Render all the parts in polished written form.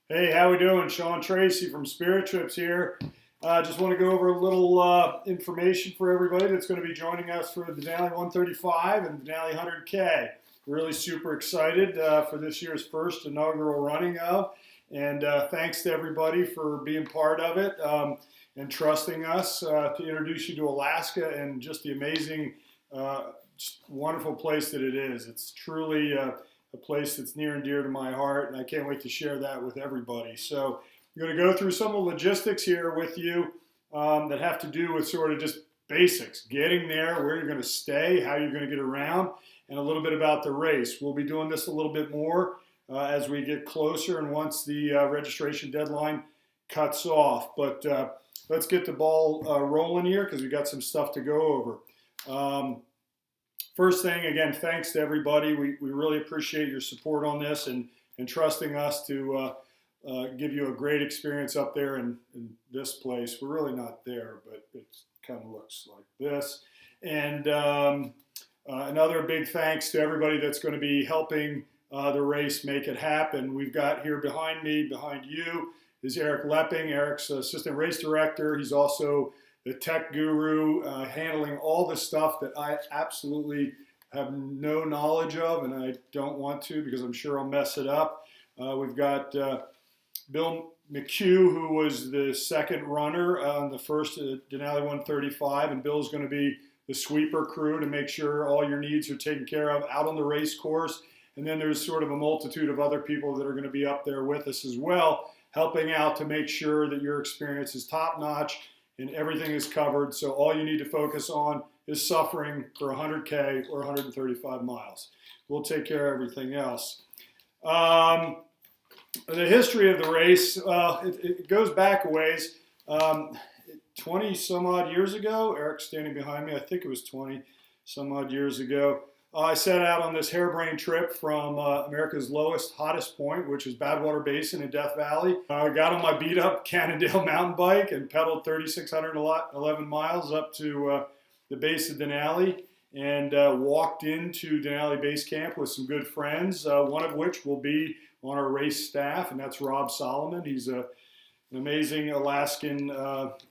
Hey, how we doing? Sean Tracy from Spirit Trips here. Just want to go over a little information for everybody that's going to be joining us for the Denali135 and the Denali100k. Really super excited for this year's first inaugural running of, and thanks to everybody for being part of it and trusting us to introduce you to Alaska and just the amazing, just wonderful place that it is. It's truly a place that's near and dear to my heart, and I can't wait to share that with everybody. So I'm going to go through some of the logistics here with you that have to do with sort of just basics, getting there, where you're going to stay, how you're going to get around, and a little bit about the race. We'll be doing this a little bit more as we get closer and once the registration deadline cuts off. But let's get the ball rolling here because we got some stuff to go over. First thing, again, thanks to everybody. We really appreciate your support on this and trusting us to give you a great experience up there in this place. We're really not there, but it kind of looks like this. And another big thanks to everybody that's going to be helping the race make it happen. We've got here behind me, behind you, is Eric Lepping. Eric's assistant race director. He's also the tech guru, handling all the stuff that I absolutely have no knowledge of, and I don't want to because I'm sure I'll mess it up. We've got Bill McHugh, who was the second runner on the first Denali135, and Bill's going to be the sweeper crew to make sure all your needs are taken care of out on the race course. And then there's sort of a multitude of other people that are going to be up there with us as well, helping out to make sure that your experience is top-notch and everything is covered. So all you need to focus on is suffering for 100K or 135 miles. We'll take care of everything else. The history of the race, it goes back a ways. 20 some odd years ago, Eric's standing behind me, I think it was 20 some odd years ago, I set out on this harebrained trip from America's lowest, hottest point, which is Badwater Basin in Death Valley. I got on my beat-up Cannondale mountain bike and pedaled 3,611 miles up to the base of Denali and walked into Denali Base Camp with some good friends, one of which will be on our race staff, and that's Rob Solomon. He's an amazing Alaskan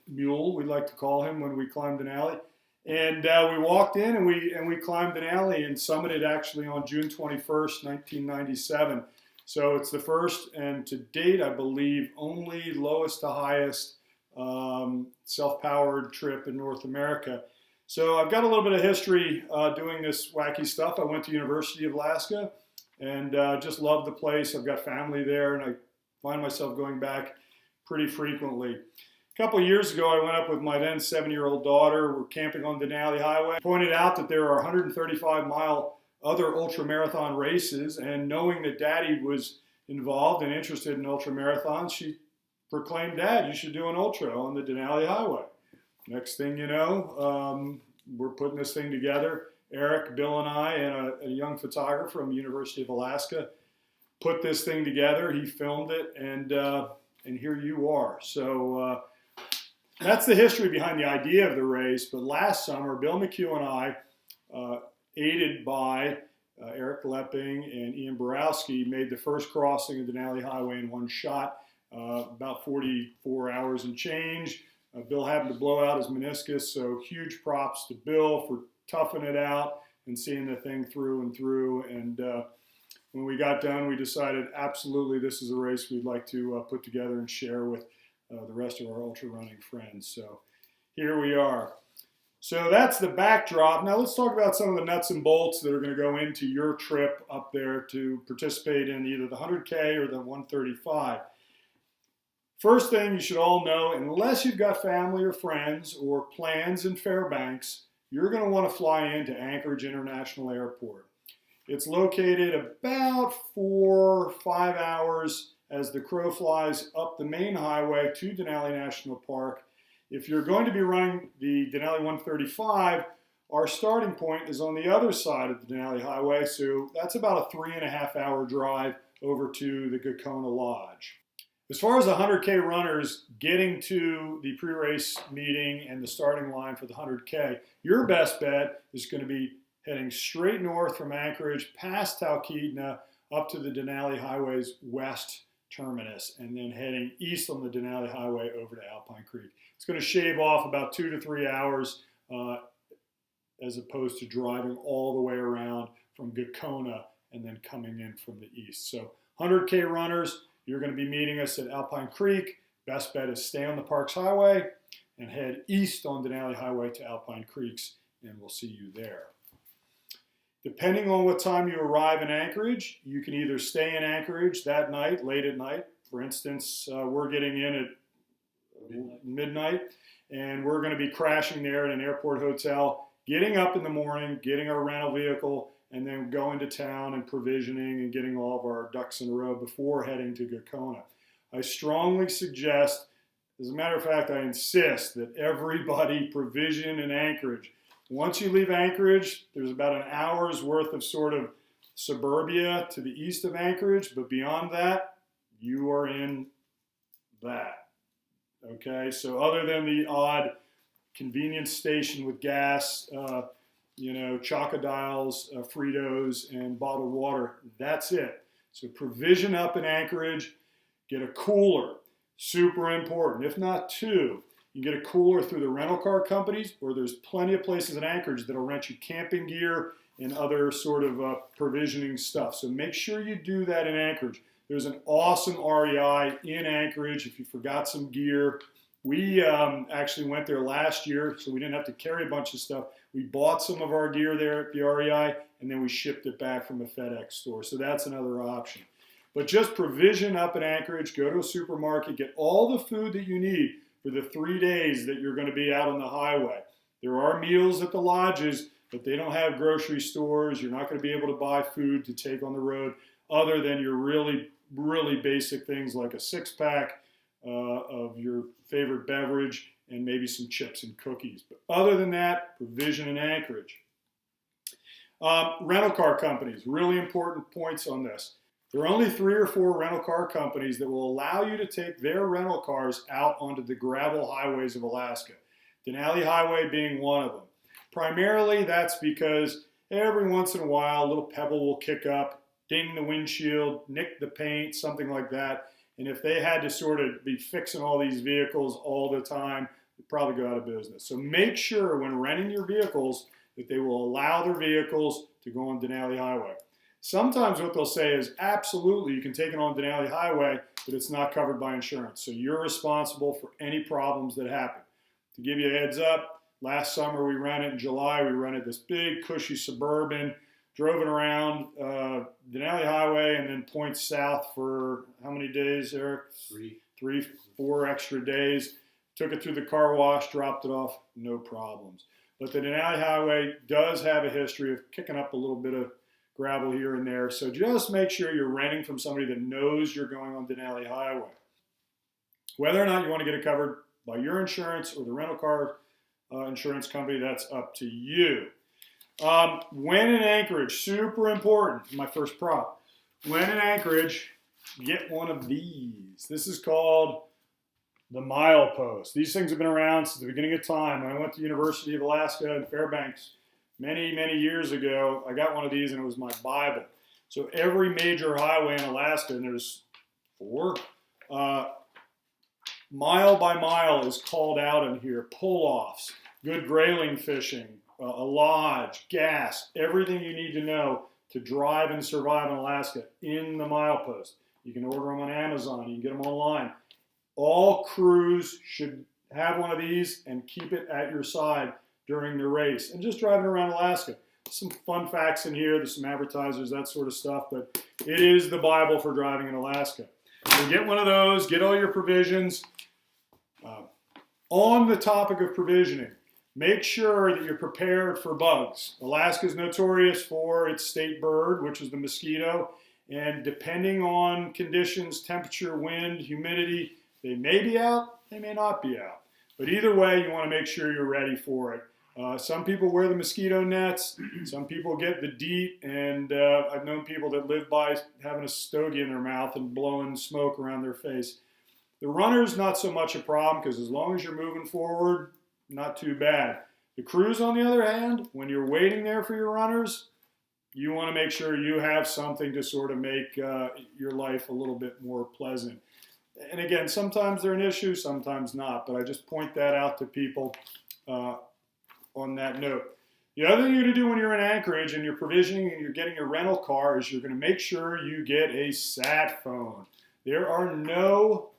mule, we like to call him when we climb Denali. And we walked in and we climbed Denali and summited actually on June 21st, 1997. So it's the first and to date, I believe, only lowest to highest self-powered trip in North America. So I've got a little bit of history doing this wacky stuff. I went to University of Alaska and just love the place. I've got family there and I find myself going back pretty frequently. A couple of years ago, I went up with my then 7-year-old daughter. We're camping on the Denali Highway. Pointed out that there are 135-mile other ultramarathon races, and knowing that Daddy was involved and interested in ultramarathons, she proclaimed, "Dad, you should do an ultra on the Denali Highway." Next thing you know, we're putting this thing together. Eric, Bill, and I, and a young photographer from the University of Alaska, put this thing together. He filmed it, and here you are. So. That's the history behind the idea of the race. But last summer, Bill McHugh and I, aided by Eric Lepping and Ian Borowski, made the first crossing of the Denali Highway in one shot, about 44 hours and change. Bill happened to blow out his meniscus, so huge props to Bill for toughing it out and seeing the thing through and through. And when we got done, we decided absolutely this is a race we'd like to put together and share with the rest of our ultra running friends. So here we are. So that's the backdrop. Now let's talk about some of the nuts and bolts that are going to go into your trip up there to participate in either the 100K or the 135. First thing you should all know, unless you've got family or friends or plans in Fairbanks, you're going to want to fly into Anchorage International Airport. It's located about 4 or 5 hours as the crow flies up the main highway to Denali National Park. If you're going to be running the Denali135, our starting point is on the other side of the Denali Highway, so that's about a 3.5 hour drive over to the Gakona Lodge. As far as the 100K runners getting to the pre-race meeting and the starting line for the 100K, your best bet is going to be heading straight north from Anchorage, past Talkeetna, up to the Denali Highway's west terminus, and then heading east on the Denali Highway over to Alpine Creek. It's going to shave off about 2 to 3 hours as opposed to driving all the way around from Gakona and then coming in from the east. So 100K runners, you're going to be meeting us at Alpine Creek. Best bet is stay on the Parks Highway and head east on Denali Highway to Alpine Creeks, and we'll see you there. Depending on what time you arrive in Anchorage, you can either stay in Anchorage that night, late at night. For instance, we're getting in at midnight, and we're going to be crashing there at an airport hotel, getting up in the morning, getting our rental vehicle, and then going to town and provisioning and getting all of our ducks in a row before heading to Gakona. I strongly suggest, as a matter of fact, I insist that everybody provision in Anchorage. Once you leave Anchorage, there's about an hour's worth of sort of suburbia to the east of Anchorage, but beyond that, you are in that. Okay, so other than the odd convenience station with gas, Chocodiles, Fritos, and bottled water, that's it. So provision up in Anchorage, get a cooler, super important, if not two. You can get a cooler through the rental car companies, or there's plenty of places in Anchorage that'll rent you camping gear and other sort of provisioning stuff. So make sure you do that in Anchorage. There's an awesome REI in Anchorage if you forgot some gear. We actually went there last year, so we didn't have to carry a bunch of stuff. We bought some of our gear there at the REI, and then we shipped it back from a FedEx store. So that's another option. But just provision up in Anchorage, go to a supermarket, get all the food that you need for the 3 days that you're going to be out on the highway. There are meals at the lodges, but they don't have grocery stores. You're not going to be able to buy food to take on the road other than your really, really basic things like a six-pack of your favorite beverage and maybe some chips and cookies. But other than that, provision in Anchorage. Rental car companies, really important points on this. There are only 3 or 4 rental car companies that will allow you to take their rental cars out onto the gravel highways of Alaska, Denali Highway being one of them. Primarily, that's because every once in a while, a little pebble will kick up, ding the windshield, nick the paint, something like that. And if they had to sort of be fixing all these vehicles all the time, they'd probably go out of business. So make sure when renting your vehicles that they will allow their vehicles to go on Denali Highway. Sometimes what they'll say is, absolutely, you can take it on Denali Highway, but it's not covered by insurance. So you're responsible for any problems that happen. To give you a heads up, last summer we rented, in July, we rented this big, cushy Suburban, drove it around Denali Highway and then points south for how many days, Eric? 3, 4 extra days. Took it through the car wash, dropped it off, no problems. But the Denali Highway does have a history of kicking up a little bit of gravel here and there. So just make sure you're renting from somebody that knows you're going on Denali Highway. Whether or not you want to get it covered by your insurance or the rental car insurance company, that's up to you. When in Anchorage, super important, my first prop. When in Anchorage, get one of these. This is called the milepost. These things have been around since the beginning of time. When I went to University of Alaska in Fairbanks many, many years ago, I got one of these and it was my Bible. So every major highway in Alaska, and there's 4, mile by mile is called out in here. Pull-offs, good grayling fishing, a lodge, gas, everything you need to know to drive and survive in Alaska in the milepost. You can order them on Amazon. You can get them online. All crews should have one of these and keep it at your side during the race. And just driving around Alaska. Some fun facts in here. There's some advertisers, that sort of stuff. But it is the Bible for driving in Alaska. So get one of those. Get all your provisions. On the topic of provisioning, make sure that you're prepared for bugs. Alaska is notorious for its state bird, which is the mosquito. And depending on conditions, temperature, wind, humidity, they may be out, they may not be out. But either way, you want to make sure you're ready for it. Some people wear the mosquito nets. Some people get the DEET. And I've known people that live by having a stogie in their mouth and blowing smoke around their face. The runners, not so much a problem because as long as you're moving forward, not too bad. The crews, on the other hand, when you're waiting there for your runners, you want to make sure you have something to sort of make your life a little bit more pleasant. And again, sometimes they're an issue, sometimes not, but I just point that out to people on that note. The other thing you're going to do when you're in Anchorage and you're provisioning and you're getting a rental car is you're going to make sure you get a sat phone. There are no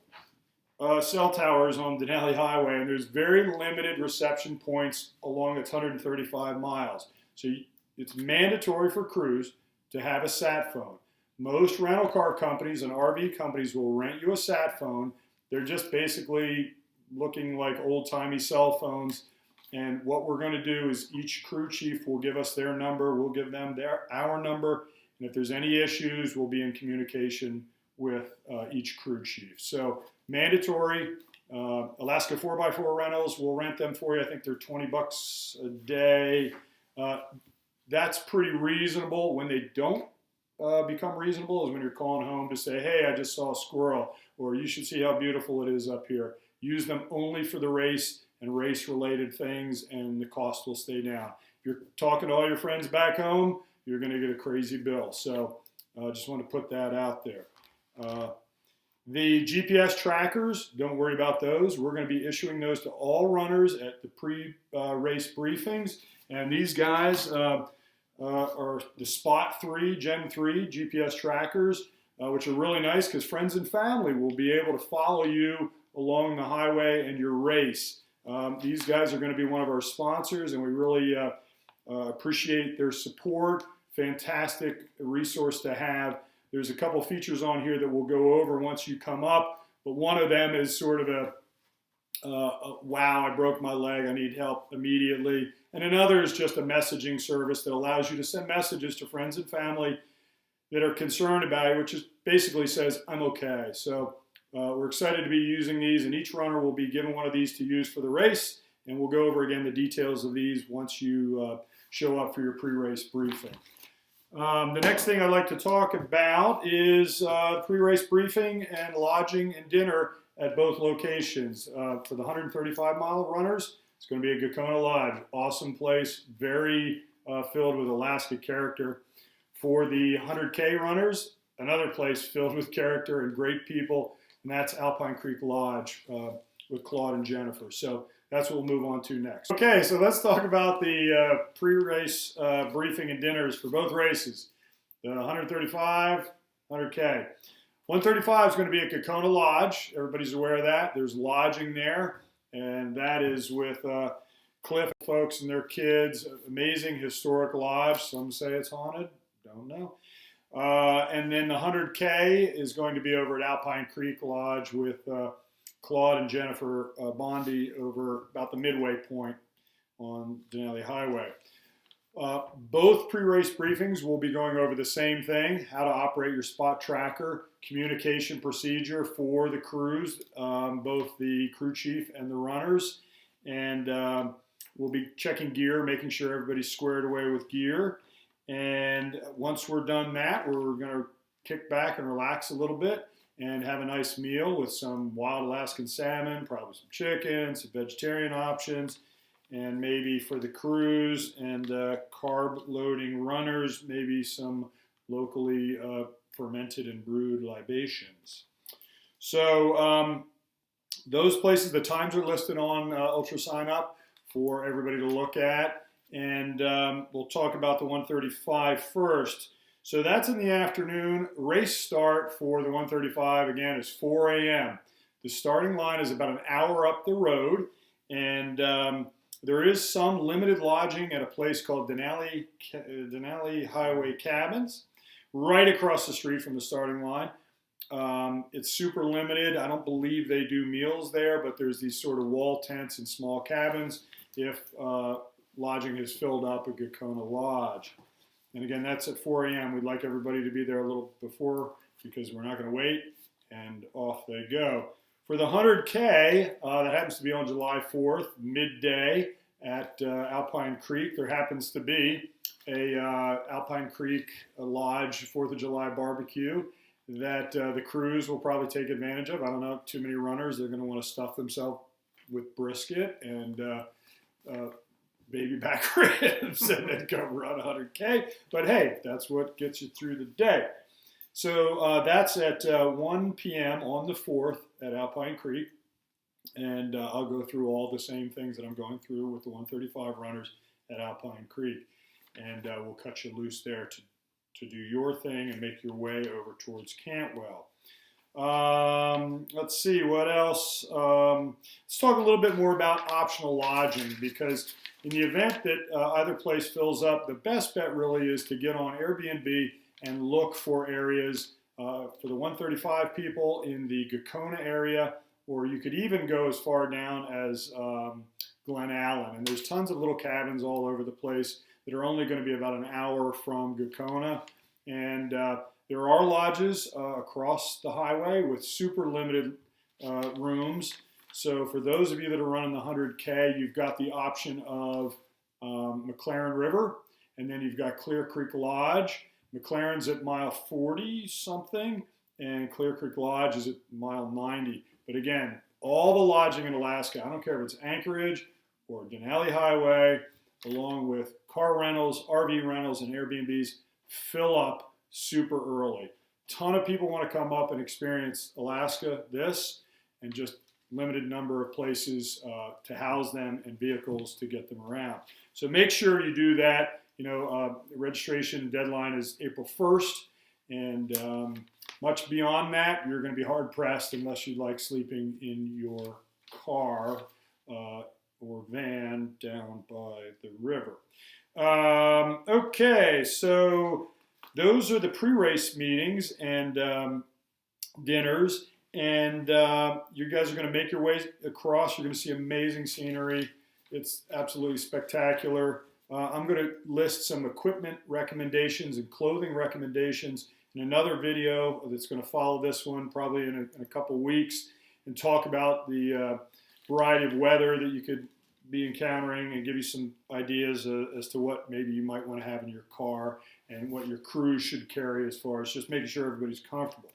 cell towers on Denali Highway, and there's very limited reception points along its 135 miles. So it's mandatory for crews to have a sat phone. Most rental car companies and RV companies will rent you a sat phone. They're just basically looking like old-timey cell phones. And what we're going to do is each crew chief will give us their number. We'll give them our number. And if there's any issues, we'll be in communication with each crew chief. So mandatory. Alaska 4x4 rentals, we'll rent them for you. I think they're $20 a day. That's pretty reasonable. When they don't become reasonable is when you're calling home to say, hey, I just saw a squirrel, or you should see how beautiful it is up here. Use them only for the race and race-related things, and the cost will stay down. If you're talking to all your friends back home, you're going to get a crazy bill. So I just want to put that out there. The GPS trackers, don't worry about those. We're going to be issuing those to all runners at the pre-race briefings. And these guys are the Spot 3, Gen 3 GPS trackers, which are really nice because friends and family will be able to follow you along the highway and your race. These guys are going to be one of our sponsors, and we really appreciate their support. Fantastic resource to have. There's a couple features on here that we'll go over once you come up, but one of them is sort of a wow, I broke my leg, I need help immediately. And another is just a messaging service that allows you to send messages to friends and family that are concerned about you, which is basically says, I'm okay. So we're excited to be using these, and each runner will be given one of these to use for the race, and we'll go over again the details of these once you show up for your pre-race briefing. The next thing I'd like to talk about is pre-race briefing and lodging and dinner at both locations. For the 135-mile runners, it's going to be at Gakona Lodge. Awesome place, very filled with Alaska character. For the 100K runners, another place filled with character and great people, and that's Alpine Creek Lodge with Claude and Jennifer. So that's what we'll move on to next. Okay, so let's talk about the pre-race briefing and dinners for both races. The 135, 100K. 135 is going to be at Gakona Lodge. Everybody's aware of that. There's lodging there, and that is with Cliff folks and their kids. Amazing historic lodge. Some say it's haunted. Don't know. And then the 100K is going to be over at Alpine Creek Lodge with Claude and Jennifer Bondi over about the midway point on Denali Highway. Both pre-race briefings will be going over the same thing, how to operate your spot tracker, communication procedure for the crews, both the crew chief and the runners. And we'll be checking gear, making sure everybody's squared away with gear. And once we're done that, we're going to kick back and relax a little bit and have a nice meal with some wild Alaskan salmon, probably some chicken, some vegetarian options, and maybe for the crews and carb loading runners, maybe some locally fermented and brewed libations. So those places, the times are listed on Ultra Sign Up for everybody to look at. And we'll talk about the 135 first. So that's in the afternoon. Race start for the 135, again, is 4 a.m. The starting line is about an hour up the road, and there is some limited lodging at a place called Denali Highway Cabins, right across the street from the starting line. It's super limited. I don't believe they do meals there, but there's these sort of wall tents and small cabins if lodging is filled up at Gakona Lodge. And again, that's at 4 a.m. We'd like everybody to be there a little before because we're not going to wait, and off they go. For the 100K, that happens to be on July 4th, midday at Alpine Creek. There happens to be a Alpine Creek Lodge 4th of July barbecue that the crews will probably take advantage of. I don't know, too many runners. They're going to want to stuff themselves with brisket and baby back ribs and then go run 100K. But hey, that's what gets you through the day. So that's at 1 p.m. on the 4th at Alpine Creek. And I'll go through all the same things that I'm going through with the 135 runners at Alpine Creek. And we'll cut you loose there to do your thing and make your way over towards Cantwell. Let's see, what else? Let's talk a little bit more about optional lodging, because in the event that either place fills up, the best bet really is to get on Airbnb and look for areas for the 135 people in the Gacona area, or you could even go as far down as Glen Allen. And there's tons of little cabins all over the place that are only going to be about an hour from Gacona. And there are lodges across the highway with super limited rooms. So for those of you that are running the 100K, you've got the option of McLaren River, and then you've got Clear Creek Lodge. McLaren's at mile 40 something, and Clear Creek Lodge is at mile 90. But again, all the lodging in Alaska, I don't care if it's Anchorage or Denali Highway, along with car rentals, RV rentals, and Airbnbs, fill up super early. Ton of people want to come up and experience Alaska, and just limited number of places to house them and vehicles to get them around. So make sure you do that. The registration deadline is April 1st, and much beyond that, you're going to be hard pressed unless you like sleeping in your car or van down by the river. Okay, so those are the pre-race meetings and dinners, and you guys are going to make your way across. You're going to see amazing scenery. It's absolutely spectacular. I'm going to list some equipment recommendations and clothing recommendations in another video that's going to follow this one probably in a couple weeks, and talk about the variety of weather that you could be encountering and give you some ideas as to what maybe you might want to have in your car and what your crew should carry as far as just making sure everybody's comfortable.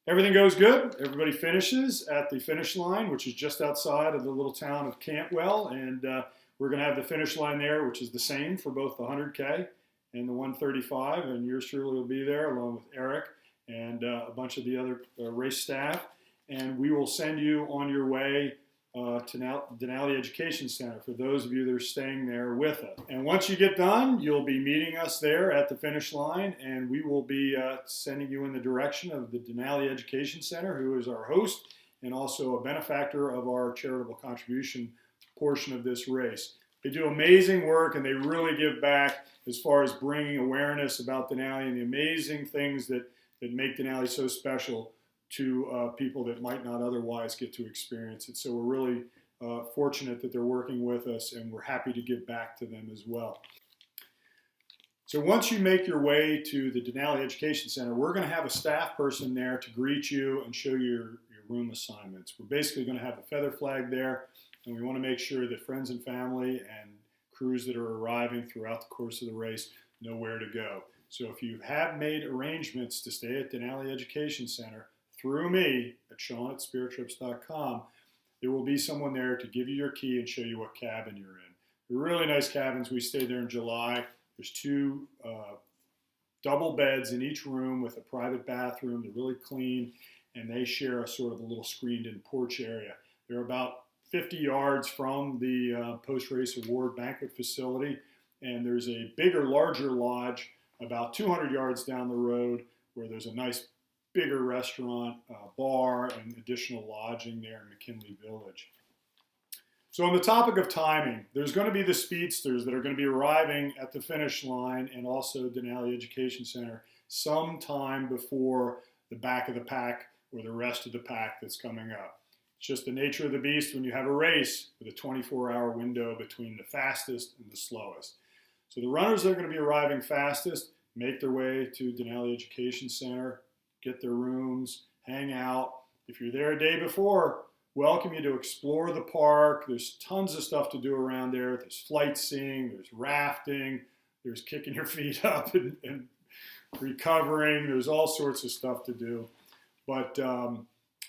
Everything goes good. Everybody finishes at the finish line, which is just outside of the little town of Cantwell, and we're going to have the finish line there, which is the same for both the 100K and the 135, and yours truly will be there along with Eric and a bunch of the other race staff, and we will send you on your way to Denali Education Center for those of you that are staying there with us. And once you get done, you'll be meeting us there at the finish line, and we will be sending you in the direction of the Denali Education Center, who is our host and also a benefactor of our charitable contribution portion of this race. They do amazing work, and they really give back as far as bringing awareness about Denali and the amazing things that make Denali so special to people that might not otherwise get to experience it. So we're really fortunate that they're working with us, and we're happy to give back to them as well. So once you make your way to the Denali Education Center, we're going to have a staff person there to greet you and show you your room assignments. We're basically going to have a feather flag there, and we want to make sure that friends and family and crews that are arriving throughout the course of the race know where to go. So if you have made arrangements to stay at Denali Education Center through me at Sean@spirittrips.com, there will be someone there to give you your key and show you what cabin you're in. They're really nice cabins. We stayed there in July. There's 2 double beds in each room with a private bathroom. They're really clean, and they share a sort of a little screened-in porch area. They're about 50 yards from the post-race award banquet facility, and there's a bigger, larger lodge about 200 yards down the road where there's a nice bigger restaurant, bar, and additional lodging there in McKinley Village. So on the topic of timing, there's going to be the speedsters that are going to be arriving at the finish line and also Denali Education Center sometime before the back of the pack or the rest of the pack that's coming up. It's just the nature of the beast when you have a race with a 24-hour window between the fastest and the slowest. So the runners that are going to be arriving fastest make their way to Denali Education Center, get their rooms, hang out. If you're there a day before, welcome you to explore the park. There's tons of stuff to do around there. There's flight seeing, there's rafting, there's kicking your feet up and recovering. There's all sorts of stuff to do. But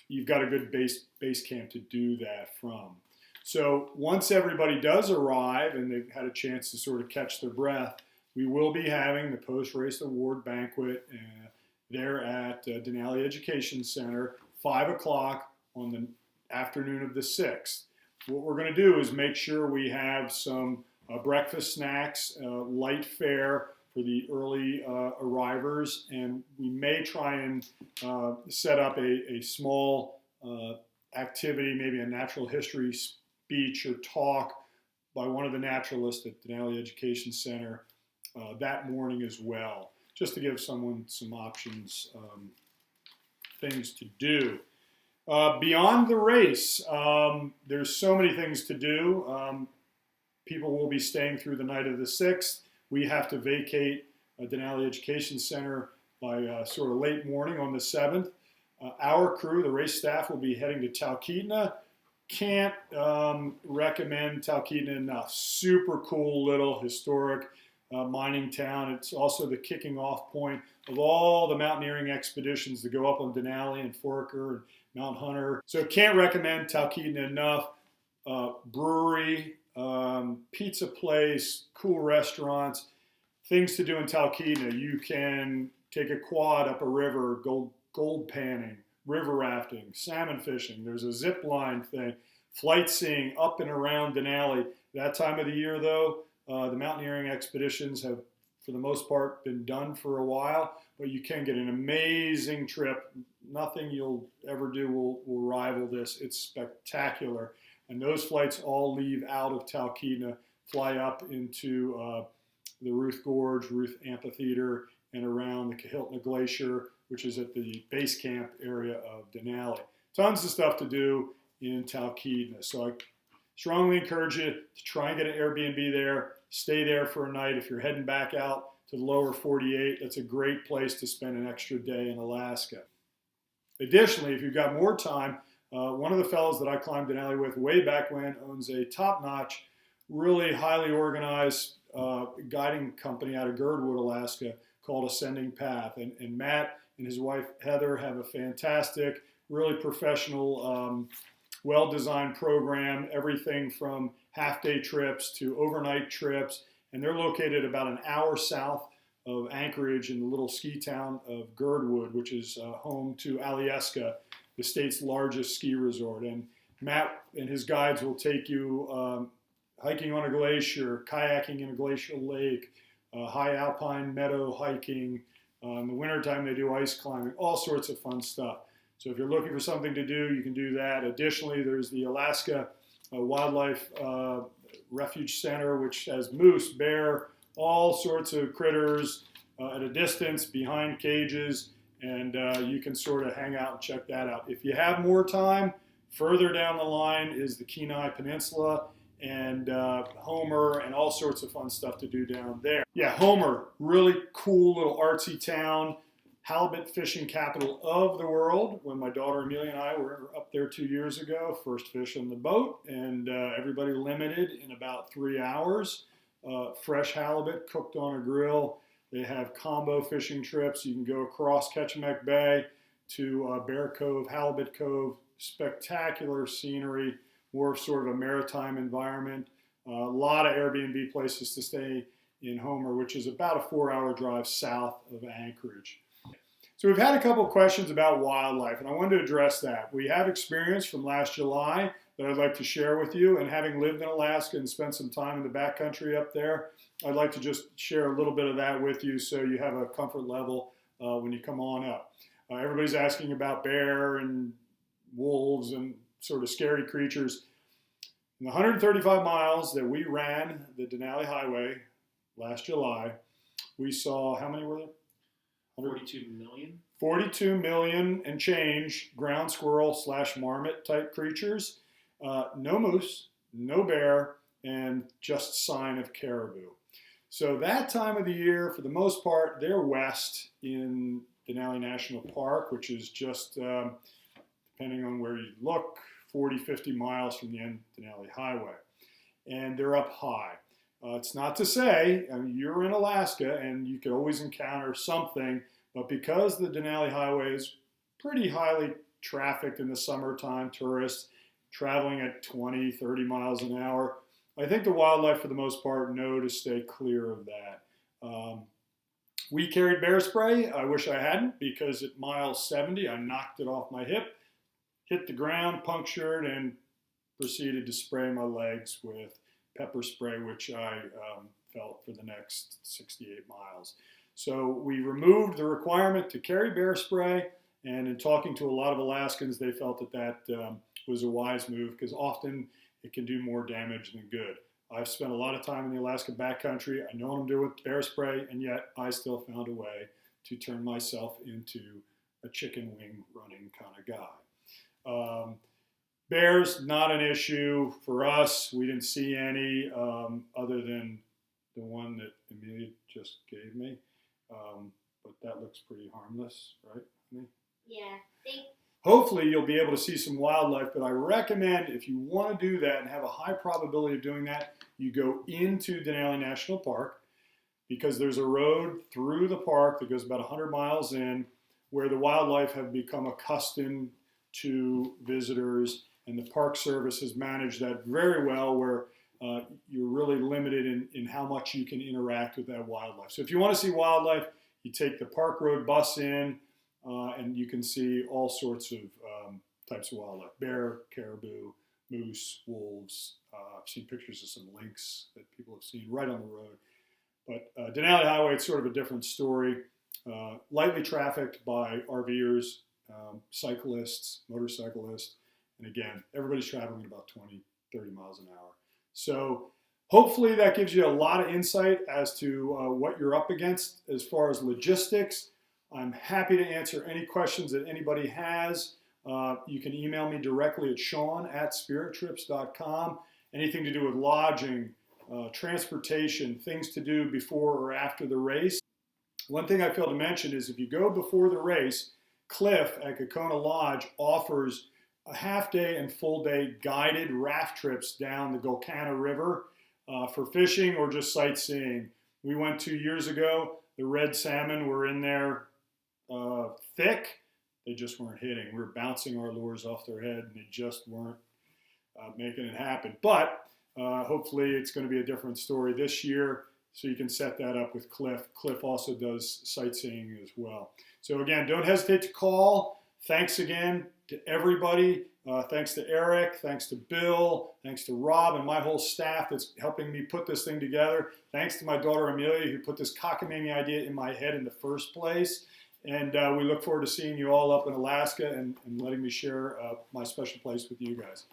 you've got a good base camp to do that from. So once everybody does arrive and they've had a chance to sort of catch their breath, we will be having the post-race award banquet there at Denali Education Center, 5 o'clock on the afternoon of the 6th. What we're going to do is make sure we have some breakfast snacks, light fare for the early arrivers, and we may try and set up a small activity, maybe a natural history speech or talk by one of the naturalists at Denali Education Center that morning as well, just to give someone some options, things to do. Beyond the race, there's so many things to do. People will be staying through the night of the 6th. We have to vacate Denali Education Center by sort of late morning on the 7th. Our crew, the race staff, will be heading to Talkeetna. Can't recommend Talkeetna enough. Super cool little historic mining town. It's also the kicking off point of all the mountaineering expeditions that go up on Denali and Foraker and Mount Hunter. So can't recommend Talkeetna enough. Brewery, pizza place, cool restaurants, things to do in Talkeetna. You can take a quad up a river, gold panning, river rafting, salmon fishing. There's a zip line thing, flight seeing up and around Denali. That time of the year, though, the mountaineering expeditions have, for the most part, been done for a while, but you can get an amazing trip. Nothing you'll ever do will rival this. It's spectacular. And those flights all leave out of Talkeetna, fly up into the Ruth Gorge, Ruth Amphitheater, and around the Kahiltna Glacier, which is at the base camp area of Denali. Tons of stuff to do in Talkeetna. So I strongly encourage you to try and get an Airbnb there. Stay there for a night. If you're heading back out to the lower 48, that's a great place to spend an extra day in Alaska. Additionally, if you've got more time, one of the fellows that I climbed Denali with way back when owns a top-notch, really highly organized guiding company out of Girdwood, Alaska, called Ascending Path. And Matt and his wife Heather have a fantastic, really professional, well-designed program, everything from half-day trips to overnight trips. And they're located about an hour south of Anchorage in the little ski town of Girdwood, which is home to Alyeska, the state's largest ski resort. And Matt and his guides will take you hiking on a glacier, kayaking in a glacial lake, high alpine meadow hiking. In the wintertime, they do ice climbing, all sorts of fun stuff. So if you're looking for something to do, you can do that. Additionally, there's the Alaska Wildlife Refuge Center, which has moose, bear, all sorts of critters at a distance behind cages, and you can sort of hang out and check that out. If you have more time, further down the line is the Kenai Peninsula and Homer and all sorts of fun stuff to do down there. Yeah, Homer, really cool little artsy town, halibut fishing capital of the world. When my daughter Amelia and I were up there 2 years ago, first fish on the boat, and everybody limited in about 3 hours. Fresh halibut cooked on a grill. They have combo fishing trips. You can go across Ketchimek Bay to Bear Cove, Halibut Cove. Spectacular scenery, more of sort of a maritime environment. A lot of Airbnb places to stay in Homer, which is about a 4-hour drive south of Anchorage. So we've had a couple of questions about wildlife, and I wanted to address that. We have experience from last July that I'd like to share with you, and having lived in Alaska and spent some time in the backcountry up there, I'd like to just share a little bit of that with you so you have a comfort level when you come on up. Everybody's asking about bear and wolves and sort of scary creatures. In the 135 miles that we ran the Denali Highway last July, we saw, how many were there? 42 million? 42 million and change ground squirrel / marmot type creatures. No moose, no bear, and just sign of caribou. So that time of the year, for the most part, they're west in Denali National Park, which is just, depending on where you look, 40, 50 miles from the end of Denali Highway. And they're up high. It's not to say, I mean, you're in Alaska and you could always encounter something, but because the Denali Highway is pretty highly trafficked in the summertime, tourists, traveling at 20, 30 miles an hour. I think the wildlife, for the most part, know to stay clear of that. We carried bear spray. I wish I hadn't, because at mile 70, I knocked it off my hip, hit the ground, punctured, and proceeded to spray my legs with pepper spray, which I felt for the next 68 miles. So we removed the requirement to carry bear spray, and in talking to a lot of Alaskans, they felt that that was a wise move, because often it can do more damage than good. I've spent a lot of time in the Alaska backcountry. I know what I'm doing with bear spray, and yet I still found a way to turn myself into a chicken wing running kind of guy. Bears, not an issue for us. We didn't see any other than the one that Amelia just gave me. But that looks pretty harmless, right? Yeah. Hopefully you'll be able to see some wildlife, but I recommend, if you want to do that and have a high probability of doing that, you go into Denali National Park, because there's a road through the park that goes about 100 miles in, where the wildlife have become accustomed to visitors, and the Park Service has managed that very well, where you're really limited in how much you can interact with that wildlife. So if you want to see wildlife, you take the Park Road bus in, and you can see all sorts of types of wildlife: bear, caribou, moose, wolves. I've seen pictures of some lynx that people have seen right on the road. But Denali Highway, it's sort of a different story. Lightly trafficked by RVers, cyclists, motorcyclists, and again, everybody's traveling at about 20, 30 miles an hour. So hopefully that gives you a lot of insight as to what you're up against as far as logistics. I'm happy to answer any questions that anybody has. You can email me directly at sean@spirittrips.com. Anything to do with lodging, transportation, things to do before or after the race. One thing I failed to mention is, if you go before the race, Cliff at Kokona Lodge offers a half-day and full-day guided raft trips down the Golcana River for fishing or just sightseeing. We went 2 years ago. The red salmon were in there thick. They just weren't hitting. We were bouncing our lures off their head, and they just weren't making it happen. But hopefully it's going to be a different story this year, so you can set that up with Cliff. Cliff also does sightseeing as well. So again, don't hesitate to call. Thanks again to everybody. Thanks to Eric, thanks to Bill, thanks to Rob and my whole staff that's helping me put this thing together. Thanks to my daughter Amelia, who put this cockamamie idea in my head in the first place. And we look forward to seeing you all up in Alaska and letting me share my special place with you guys.